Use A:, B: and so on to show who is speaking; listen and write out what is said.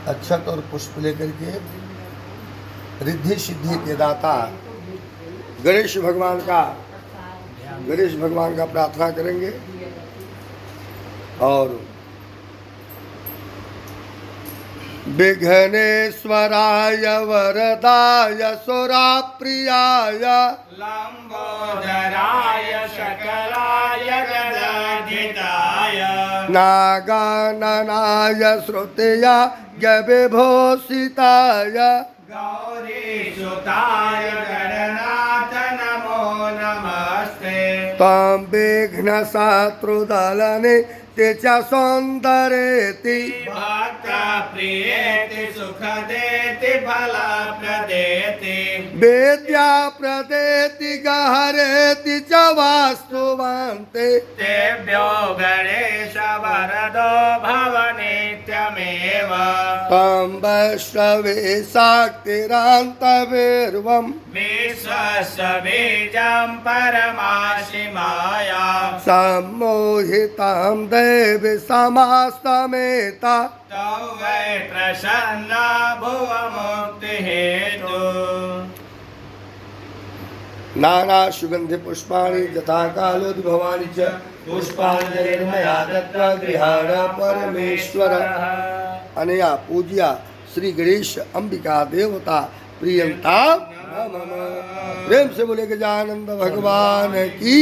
A: अक्षत और पुष्प लेकर के रिद्धि सिद्धि के दाता गणेश भगवान का प्रार्थना करेंगे। और विघ्नेश्वराय वरदाय सुराप्रियाय
B: लंबोदराय सकलाय गणाधिताय
A: नागाननाय श्रुतियाय विभूषिताय
B: गौरीसुताय गणनाथ नमो नमस्ते।
A: त्वं विघ्नशत्रुदलने तेच्या सौन्दर्येति
B: भक्त प्रियेति सुखदेति फलप्रदेति
A: वेद्या प्रदेति गहरेति च वास्तुवन्ते
B: तेभ्यो गणेश वरदो भव नित्यमेव।
A: त्वं वैष्णवे शाक्तिरान्तवीर्वं
B: विश्वस्य बीजं परमाशिमाया
A: सम्मोहितां देवी समास्तमेता
B: तौ वै प्रसन्ना भुव मुक्तिहेतु।
A: नाना सुगंधि पुष्पाणि यथा कालोद्भवानि च पुष्पाञ्जलिर्मया दत्त्वा गृहाण परमेश्वर। अनया पूज्या श्री गणेश अंबिका देवता प्रियंता प्रेम से बोले गजानंद भगवान की।